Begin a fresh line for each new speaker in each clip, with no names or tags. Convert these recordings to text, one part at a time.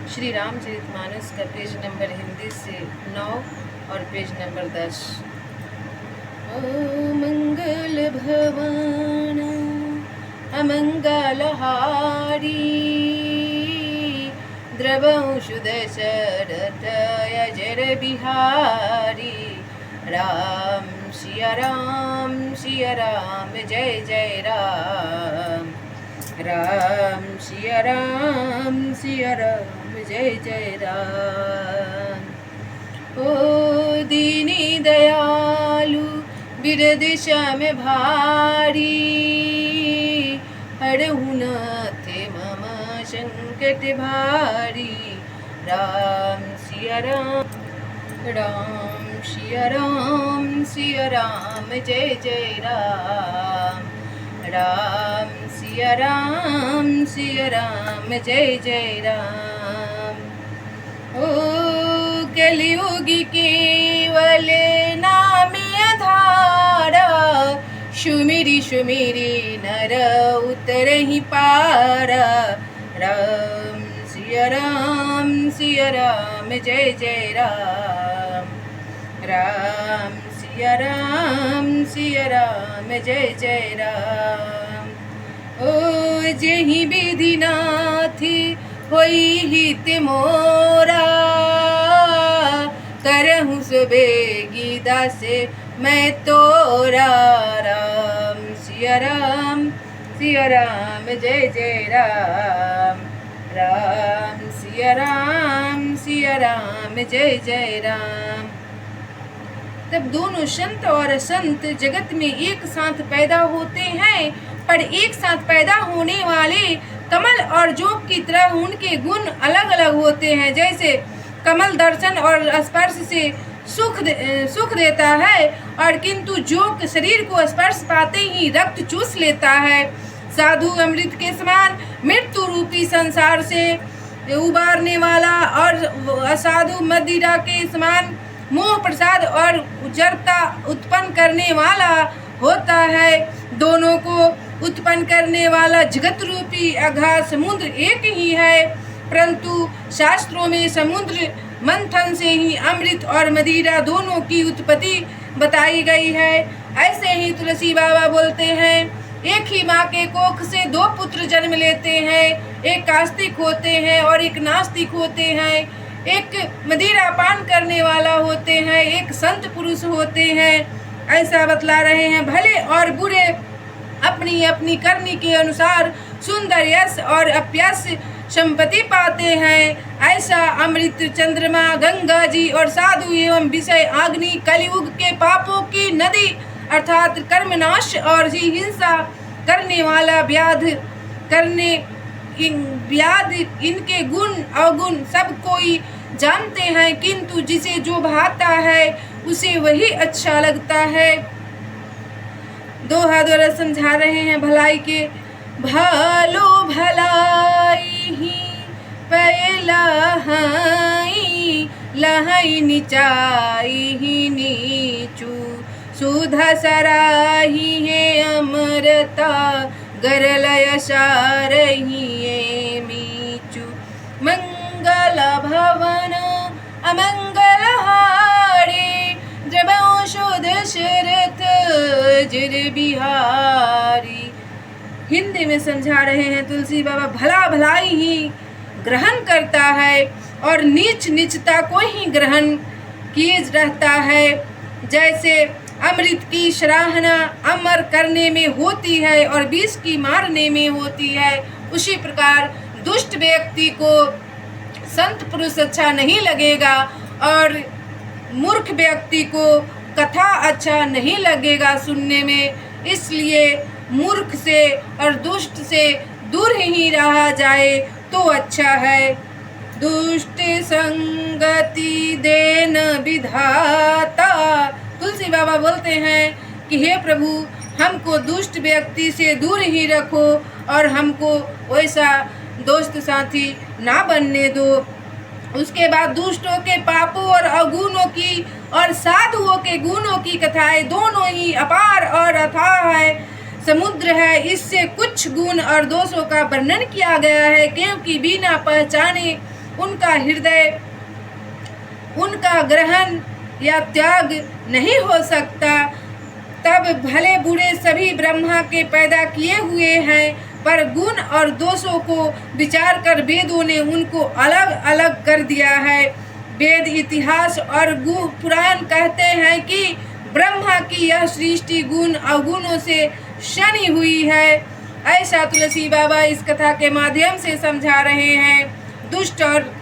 श्री रामचरितमानस का page number Hindi से 9 और पेज नंबर 10। ओ मंगल भवन अमंगलहारी द्रवंशु दशरथ अजर बिहारी। राम सिया राम जय जय राम। राम सिया राम जय जय राम। ओ दीनी दयालु बिरदिशा में भारी हरहु नाथ मम संकट भारी। राम सिया राम जय जय राम। राम सिया राम जय जय राम। ओ कलियुगी केवल नामे आधारा सुमिरी नर उतरहि पारा। राम सिया राम जय जय राम। राम सिया राम जय जय राम। ओ जेहि विधिनाथ होई हित मोरा करहु सुबेगी दासे मैं तोरा। राम सिया राम जय जय राम। राम सिया राम जय जय राम। तब दोनों संत और असंत जगत में एक साथ पैदा होते हैं, पर एक साथ पैदा होने वाले कमल और जोक की तरह उनके गुण अलग अलग होते हैं। जैसे कमल दर्शन और स्पर्श से सुख देता है, और किंतु जोक शरीर को स्पर्श पाते ही रक्त चूस लेता है। साधु अमृत के समान मृत्यु रूपी संसार से उबारने वाला, और असाधु मदिरा के समान मोह प्रसाद और उजरता उत्पन्न करने वाला होता है। दोनों को उत्पन्न करने वाला जगत रूपी अगाध समुद्र एक ही है, परंतु शास्त्रों में समुद्र मंथन से ही अमृत और मदिरा दोनों की उत्पत्ति बताई गई है। ऐसे ही तुलसी बाबा बोलते हैं, एक ही माँ के कोख से 2 पुत्र जन्म लेते हैं, एक आस्तिक होते हैं और एक नास्तिक होते हैं, एक मदिरा पान करने वाला होते हैं, एक संत पुरुष होते हैं। ऐसा बतला रहे हैं। भले और बुरे अपनी अपनी करनी के अनुसार सुंदर यश और अपयश संपत्ति पाते हैं। ऐसा अमृत, चंद्रमा, गंगा जी और साधु एवं विषय अग्नि कलयुग के पापों की नदी अर्थात कर्मनाश और हिंसा करने वाला व्याध इनके गुण अवगुण सब कोई जानते हैं, किंतु जिसे जो भाता है उसे वही अच्छा लगता है। दोहा द्वारा समझा रहे हैं भलाई के। भालो भलाई ही पहला लहाई नीचाई ही नीचू सुधा सराही है अमरता गरलय सारही है मीचू। मंगल भवन अमंगलहारी द्रवंशु दशरथ अजर बिहारी। हिंदी में समझा रहे हैं तुलसी बाबा, भला भलाई ही ग्रहण करता है और नीच नीचता को ही ग्रहण किए रहता है। जैसे अमृत की सराहना अमर करने में होती है और विष की मारने में होती है, उसी प्रकार दुष्ट व्यक्ति को संत पुरुष अच्छा नहीं लगेगा और मूर्ख व्यक्ति को कथा अच्छा नहीं लगेगा सुनने में। इसलिए मूर्ख से और दुष्ट से दूर ही रहा जाए तो अच्छा है। दुष्ट संगति देन विधाता। तुलसी बाबा बोलते हैं कि हे प्रभु, हमको दुष्ट व्यक्ति से दूर ही रखो और हमको वैसा दोस्त साथी ना बनने दो। उसके बाद दुष्टों के पापों और अवगुणों की और साधुओं के गुणों की कथाएं दोनों ही अपार और अथाह है, समुद्र है। इससे कुछ गुण और दोषों का वर्णन किया गया है, क्योंकि बिना पहचाने उनका हृदय उनका ग्रहण या त्याग नहीं हो सकता। तब भले बुरे सभी ब्रह्मा के पैदा किए हुए हैं, पर गुण और दोषों को विचार कर वेदों ने उनको अलग अलग कर दिया है। वेद, इतिहास और पुराण कहते हैं कि ब्रह्मा की यह सृष्टि गुण अवगुणों से शनि हुई है। ऐसा तुलसी बाबा इस कथा के माध्यम से समझा रहे हैं दुष्ट और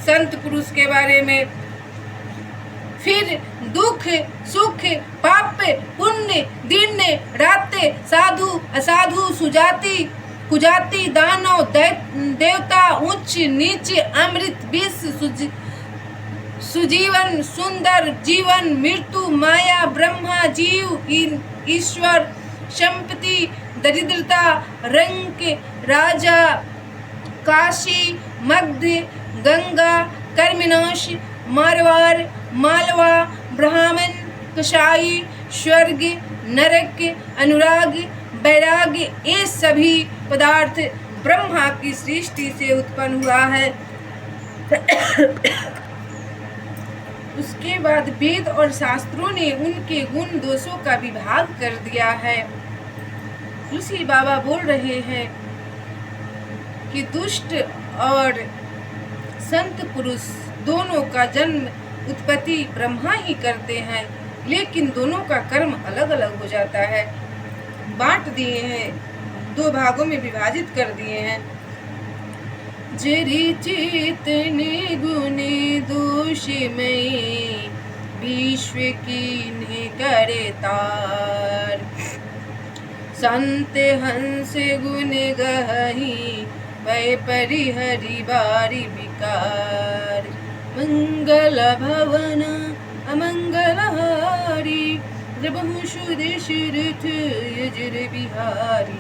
संत पुरुष के बारे में। फिर दुख सुख, पाप पुण्य, दिन रात, साधु असाधु, सुजाति कुजाति, दानव देवता, उच्च नीच, अमृत विष, सुजीवन सुंदर जीवन, मृत्यु माया, ब्रह्मा जीव ईश्वर, संपत्ति दरिद्रता, रंक राजा, काशी मध्य, गंगा कर्मनाश, मारवाड़ मालवा, ब्राह्मण कसाई, स्वर्ग नरक, अनुराग वैराग्य, ये सभी पदार्थ ब्रह्मा की सृष्टि से उत्पन्न हुआ है। उसके बाद वेद और शास्त्रों ने उनके गुण दोषों का विभाग कर दिया है। तुलसी बाबा बोल रहे हैं कि दुष्ट और संत पुरुष दोनों का जन्म उत्पत्ति ब्रह्मा ही करते हैं, लेकिन दोनों का कर्म अलग अलग हो जाता है। बांट दिए हैं, दो भागों में विभाजित कर दिए हैं। जरी चेतन गुण दोषमयी, विश्व कीन्ह करे तार, संत हंस गुण गही, वै परिहरि बारी विकार, मंगल भवन अमंगलहारी, द्रवहु सुदशरथ यजर बिहारी।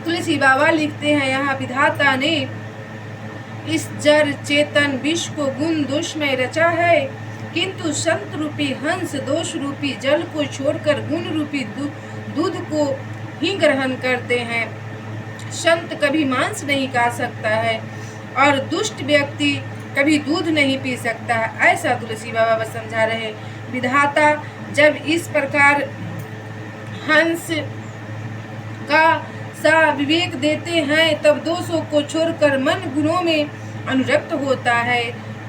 तुलसी बाबा लिखते हैं, यहाँ विधाता ने इस जड़ चेतन विश्व को गुण दोष में रचा है, किंतु संत रूपी हंस दोष रूपी जल को छोड़कर गुण रूपी दूध को ही ग्रहण करते हैं। संत कभी मांस नहीं खा सकता है और दुष्ट व्यक्ति कभी दूध नहीं पी सकता है। ऐसा तुलसी बाबा बस समझा रहे। विधाता जब इस प्रकार हंस का सा विवेक देते हैं, तब दोषों को छोड़कर मन गुणों में अनुरक्त होता है।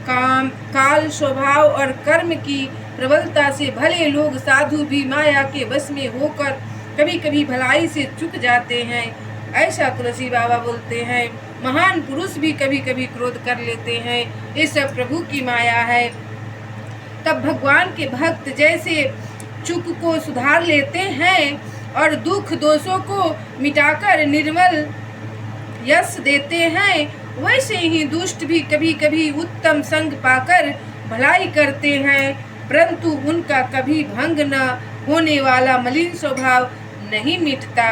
काम काल स्वभाव और कर्म की प्रबलता से भले लोग साधु भी माया के वश में होकर कभी कभी भलाई से चूक जाते हैं। ऐसा तुलसी बाबा बोलते हैं। महान पुरुष भी कभी कभी क्रोध कर लेते हैं, ये सब प्रभु की माया है। तब भगवान के भक्त जैसे चूक को सुधार लेते हैं और दुख दोषों को मिटाकर निर्मल यश देते हैं, वैसे ही दुष्ट भी कभी कभी उत्तम संग पाकर भलाई करते हैं, परंतु उनका कभी भंग न होने वाला मलिन स्वभाव नहीं मिटता।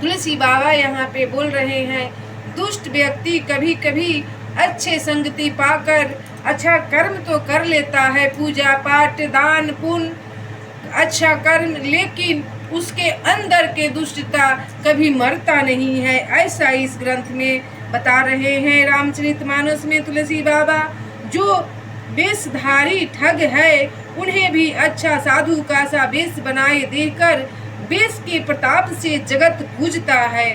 तुलसी बाबा यहाँ पे बोल रहे हैं, दुष्ट व्यक्ति कभी कभी अच्छे संगति पाकर अच्छा कर्म तो कर लेता है, पूजा पाठ दान पुण्य अच्छा कर्म, लेकिन उसके अंदर के दुष्टता कभी मरता नहीं है। ऐसा इस ग्रंथ में बता रहे हैं रामचरितमानस में तुलसी बाबा। जो वेशधारी ठग है, उन्हें भी अच्छा साधु का सा वेश बनाए देकर वेश के प्रताप से जगत पूजता है।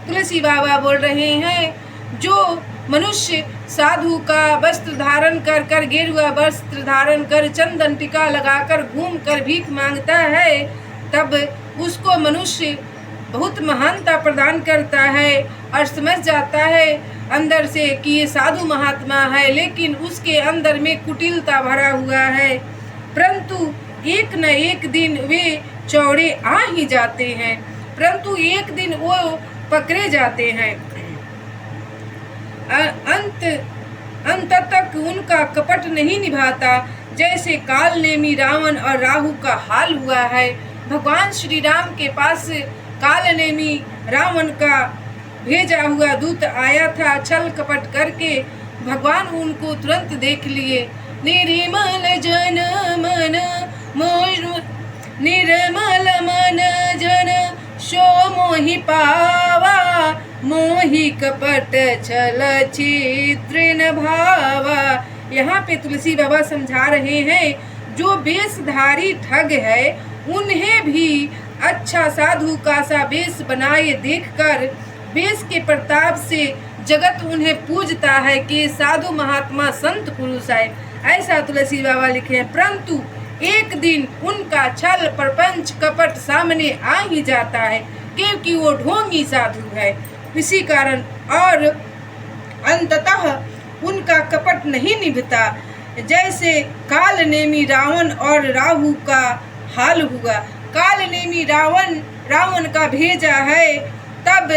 तुलसी बाबा बोल रहे हैं, जो मनुष्य साधु का वस्त्र धारण कर कर गेरुआ वस्त्र धारण कर चंदन टीका लगाकर घूम कर भीख मांगता है, तब उसको मनुष्य बहुत महानता प्रदान करता है और समझ जाता है अंदर से कि ये साधु महात्मा है, लेकिन उसके अंदर में कुटिलता भरा हुआ है। परंतु एक न एक दिन वे चौड़े आ ही जाते हैं, परंतु एक दिन वो पकड़े जाते हैं। अंत तक उनका कपट नहीं निभाता, जैसे काल नेमी रावण और राहु का हाल हुआ है। भगवान श्री राम के पास काल नेमी रावण का भेजा हुआ दूत आया था, छल कपट करके भगवान उनको तुरंत देख लिए। निर्मल जन मन निर्मल मन जन सो मोहि पावा, मोहि कपट छल छिद्र न भावा। यहाँ पे तुलसी बाबा समझा रहे हैं, जो वेशधारी ठग है उन्हें भी अच्छा साधु का सा वेश बनाए देखकर वेश के प्रताप से जगत उन्हें पूजता है कि साधु महात्मा संत पुरुष है, ऐसा तुलसी बाबा लिखे हैं। परंतु एक दिन उनका छल प्रपंच कपट सामने आ ही जाता है, क्योंकि वो ढोंगी साधु है। इसी कारण और अंततः उनका कपट नहीं निभता। जैसे काल नेमी रावण और राहु का हाल हुआ। काल नेमी रावण का भेजा है, तब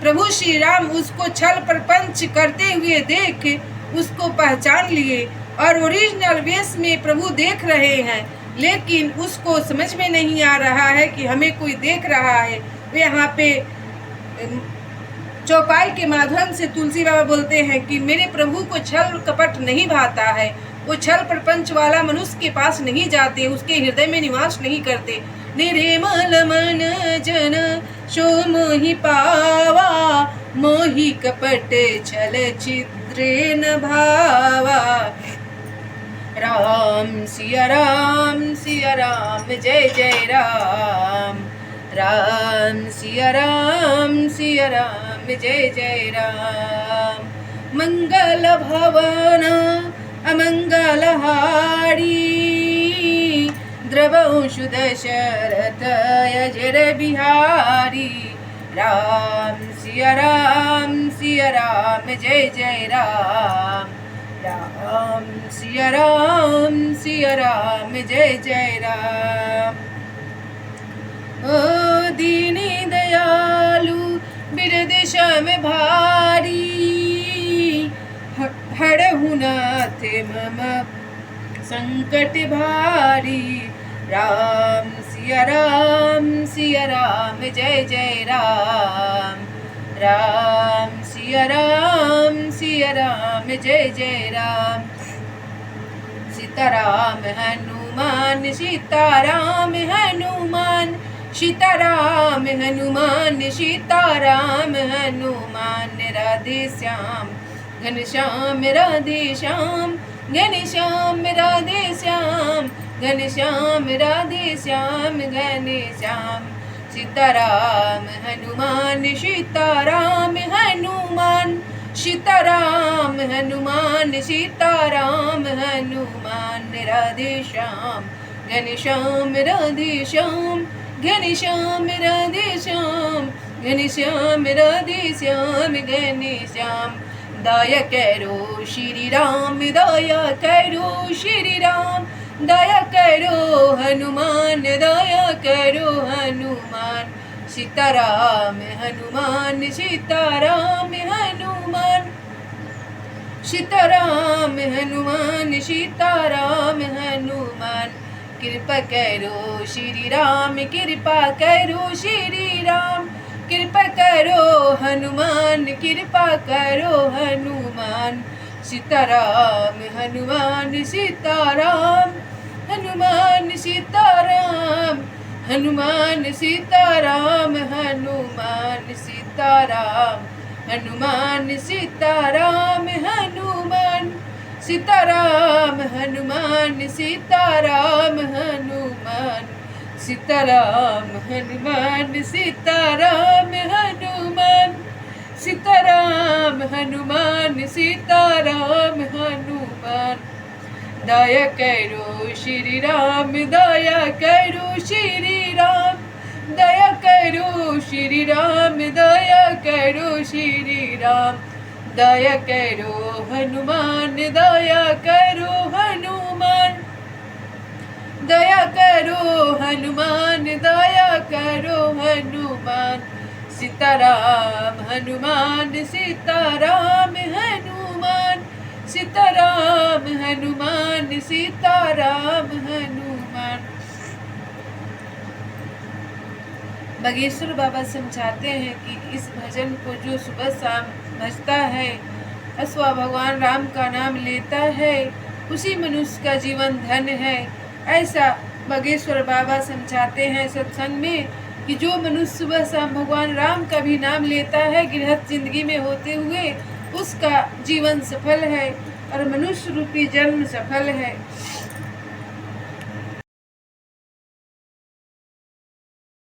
प्रभु श्री राम उसको छल प्रपंच करते हुए देख उसको पहचान लिए और ओरिजिनल वेश में प्रभु देख रहे हैं, लेकिन उसको समझ में नहीं आ रहा है कि हमें कोई देख रहा है। वे यहाँ पे चौपाई के माध्यम से तुलसी बाबा बोलते हैं कि मेरे प्रभु को छल कपट नहीं भाता है, वो छल प्रपंच वाला मनुष्य के पास नहीं जाते, उसके हृदय में निवास नहीं करते। निर्मल मन जन सो मोहि पावा, मोहि कपट छल छिद्र न भावा। राम सिया राम जय जय राम। राम सिया राम जय जय राम। मंगल भवन अमंगल हारी, द्रवंशु दशरथ अजर बिहारी। राम सिया राम जय जय राम। राम सिया राम जय जय राम। ओ दीनी दयालु बिरद श्याम भारी, हरहु नाथ मम संकट भारी। राम सिया राम जय जय राम। राम सिया राम जय जय राम। सीताराम हनुमान सीताराम हनुमान, सीताराम हनुमान सीताराम हनुमान। राधे श्याम घनश्याम राधे श्याम, घनश्याम राधे श्याम, घनश्याम राधे श्याम घनश्याम। सीताराम हनुमान सीताराम हनुमान, सीताराम हनुमान सीताराम हनुमान। राधे श्याम घनश्याम राधे श्याम, घनश्याम राधे श्याम, घनश्याम राधे श्याम घनश्याम। दया करो श्री राम दया करो श्री राम, दया करो हनुमान दया करो हनुमान। सीताराम हनुमान सीताराम हनुमान, सीताराम हनुमान सीताराम हनुमान। कृपा करो श्री राम कृपा करो श्री राम, कृपा करो हनुमान कृपा करो हनुमान। सीताराम हनुमान सीताराम, हनुमान सीताराम, हनुमान सीताराम, हनुमान सीताराम, हनुमान सीताराम, हनुमान सीताराम, हनुमान सीताराम, हनुमान सीताराम, हनुमान सीताराम, हनुमान सीताराम, हनुमान सीताराम, हनुमान। दया करो श्री राम दया करो श्री राम, दया करो श्री राम दया करो श्री राम। दया करो हनुमान दया करो हनुमान, दया करो हनुमान दया करो हनुमान। सीताराम हनुमान सीताराम, हनुमान सीताराम, हनुमान सीताराम, हनुमान। बागेश्वर बाबा समझाते हैं कि इस भजन को जो सुबह शाम भजता है, अथवा भगवान राम का नाम लेता है, उसी मनुष्य का जीवन धन्य है। ऐसा बागेश्वर बाबा समझाते हैं सत्संग में। कि जो मनुष्य सुबह शाम भगवान राम का भी नाम लेता है गृहस्थ जिंदगी में होते हुए, उसका जीवन सफल है और मनुष्य रूपी जन्म सफल है।